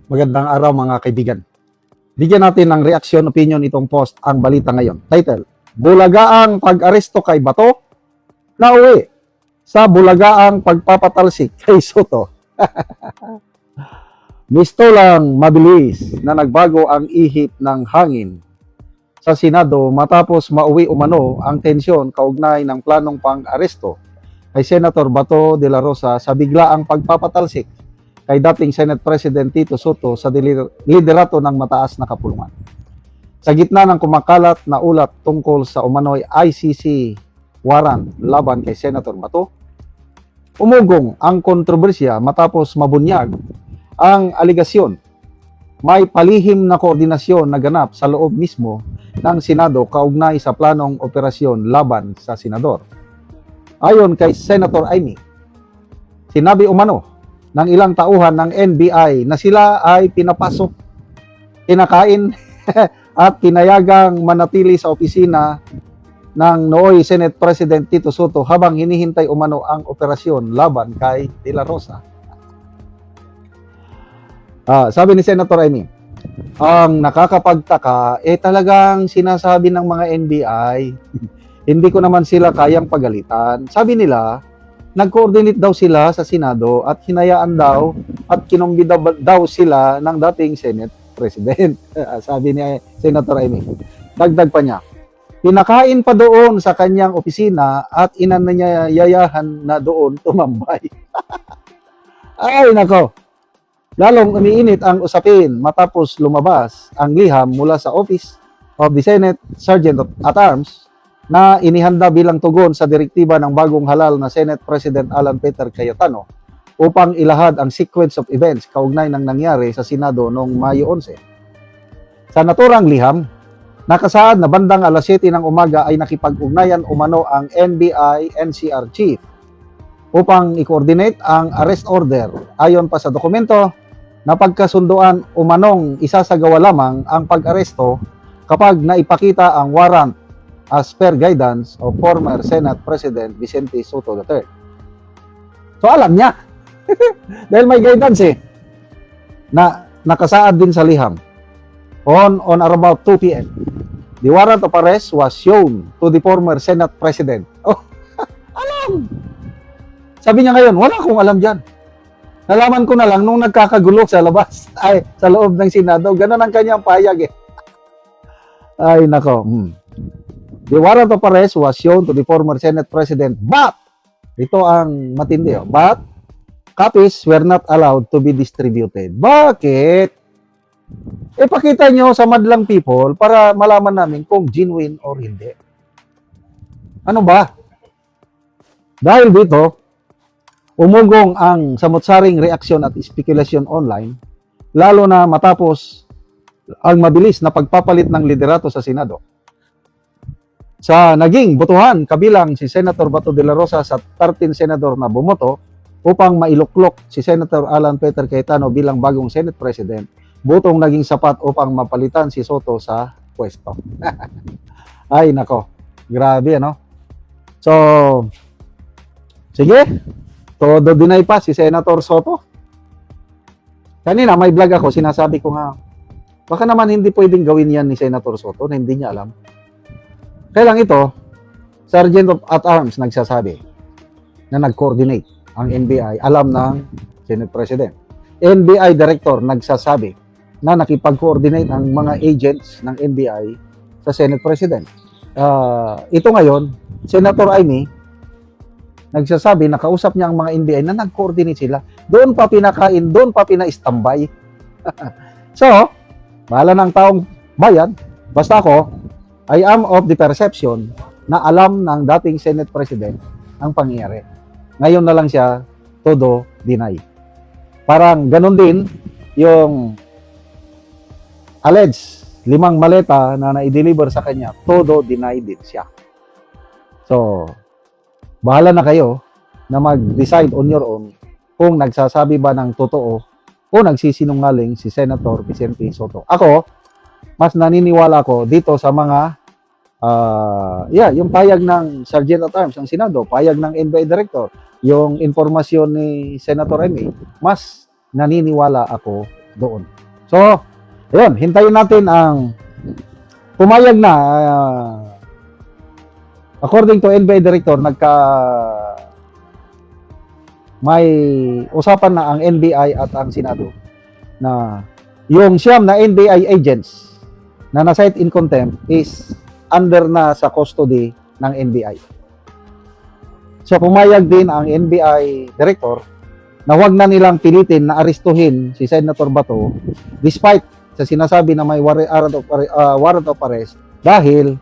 Magandang araw mga kaibigan. Bigyan natin ng reaksyon, opinion itong post ang balita ngayon. Title, Bulagaang pag-aresto kay Bato, nauwi sa bulagaang pagpapatalsik kay Soto. Gusto lang mabilis na nagbago ang ihip ng hangin sa Senado matapos mauwi umano ang tensyon kaugnay ng planong pang-aresto kay Senator Bato de la Rosa sa biglaang pagpapatalsik kay dating Senate President Tito Soto sa liderato ng mataas na kapulungan. Sa gitna ng kumakalat na ulat tungkol sa umano'y ICC warrant laban kay Senator Bato, umugong ang kontrobersya matapos mabunyag ang aligasyon. May palihim na koordinasyon na ganap sa loob mismo ng Senado kaugnay sa planong operasyon laban sa senador. Ayon kay Senator Amy, sinabi umano ng ilang tauhan ng NBI na sila ay pinapasok, kinakain at pinayagang manatili sa opisina ng nooy Senate President Tito Soto habang hinihintay umano ang operasyon laban kay De La Rosa. Sabi ni Senator Amy, ang nakakapagtaka talagang sinasabi ng mga NBI, hindi ko naman sila kayang pagalitan. Sabi nila, nag-coordinate daw sila sa Senado at hinayaan daw at kinumbida daw sila ng dating Senate President. Sabi ni Senator Amy. Dagdag pa niya, pinakain pa doon sa kanyang opisina at inanyayahan na doon tumambay. Ay nako, lalong umiinit ang usapin matapos lumabas ang liham mula sa Office of the Senate Sergeant at Arms na inihanda bilang tugon sa direktiba ng bagong halal na Senate President Alan Peter Cayetano upang ilahad ang sequence of events kaugnay ng nangyari sa Senado noong Mayo 11. Sa naturang liham, nakasaad na bandang alas 7 ng umaga ay nakipag-ugnayan umano ang NBI-NCR Chief upang i-coordinate ang arrest order. Ayon pa sa dokumento, napagkasunduan umanong isasagawa lamang ang pag-aresto kapag naipakita ang warrant as per guidance of former Senate President Vicente Soto III. So alam niya, dahil may guidance na nakasaad din sa liham, on or about 2 p.m. The warrant of arrest was shown to the former Senate President. Oh, alam! Sabi niya ngayon, wala akong alam dyan. Nalaman ko na lang nung nagkakagulo sa labas, sa loob ng Senado, ganun ang kanyang payag Ay, nako. The warrant of arrest was shown to the former Senate President, but, ito ang matindi, but, copies were not allowed to be distributed. Bakit? Ipakita nyo sa madlang people para malaman namin kung genuine or hindi. Ano ba? Dahil dito, umugong ang samot-saring reaksyon at spekulasyon online, lalo na matapos ang mabilis na pagpapalit ng liderato sa Senado. Sa naging botohan, kabilang si Senator Bato de la Rosa sa 13 senador na bumoto upang mailuklok si Senator Alan Peter Cayetano bilang bagong Senate President, botong naging sapat upang mapalitan si Soto sa pwesto. Ay nako, grabe ano? So, sige, todo deny pa si Senator Soto. Kanina may vlog ako, sinasabi ko nga, baka naman hindi pwedeng gawin yan ni Senator Soto na hindi niya alam. Kaya lang ito, Sergeant at Arms nagsasabi na nag-coordinate ang NBI, alam ng Senate President. NBI Director nagsasabi na nakipag-coordinate ang mga agents ng NBI sa Senate President. Ito ngayon, Senator Amy, nagsasabi, nakausap niya ang mga NBI na nag-coordinate sila. Doon pa pinakain, doon pa pina-standby. So, bahala ng taong bayan, basta ako, I am of the perception na alam ng dating Senate President ang pangyayari. Ngayon na lang siya todo deny. Parang ganun din yung alleged 5 maleta na na-deliver sa kanya, todo deny din siya. So, bahala na kayo na mag-decide on your own kung nagsasabi ba ng totoo o nagsisinungaling si Senator Vicente Soto. Ako, mas naniniwala ko dito sa mga yung payag ng Sergeant at Arms ng Senado, payag ng NBI Director, yung informasyon ni Senator Amy, mas naniniwala ako doon. So, ayun, hintayin natin ang pumayag na according to NBI director, may usapan na ang NBI at ang Senado na yung siyam na NBI agents na na-cite in contempt is under na sa custody ng NBI. So pumayag din ang NBI director na wag na nilang pilitin na arestuhin si Senator Bato despite sa sinasabi na may warrant of arrest dahil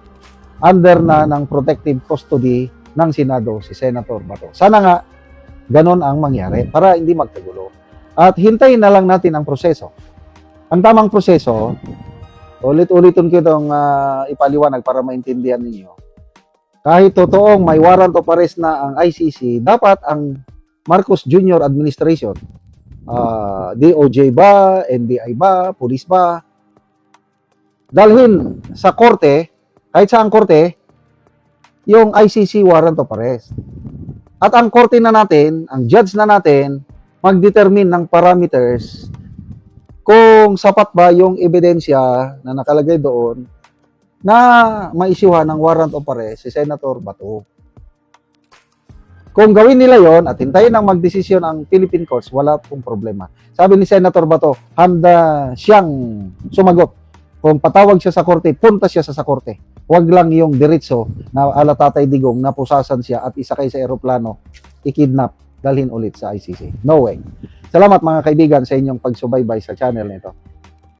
under na ng protective custody ng Senado si Senator Bato. Sana nga ganon ang mangyari para hindi magkagulo. At hintayin na lang natin ang proseso. Ang tamang proseso, ulit-ulitin ko itong ipaliwanag para maintindihan ninyo. Kahit totoong may warrant of arrest na ang ICC, dapat ang Marcos Jr. administration, DOJ ba, NBI ba, police ba, dalhin sa korte, kahit saang korte, yung ICC warrant of arrest. At ang korte na natin, ang judge na natin, mag-determine ng parameters kung sapat ba yung ebidensya na nakalagay doon na maisyuhan ng warrant of arrest si Senator Bato. Kung gawin nila yon at hintayin ang magdesisyon ang Philippine courts, wala pong problema. Sabi ni Senator Bato, handa siyang sumagot. Kung patawag siya sa korte, punta siya sa korte. Huwag lang yung diretso na ala Tatay Digong na pusasan siya at isakay sa eroplano, ikidnap, dalhin ulit sa ICC. No way. Salamat mga kaibigan sa inyong pagsubaybay sa channel nito.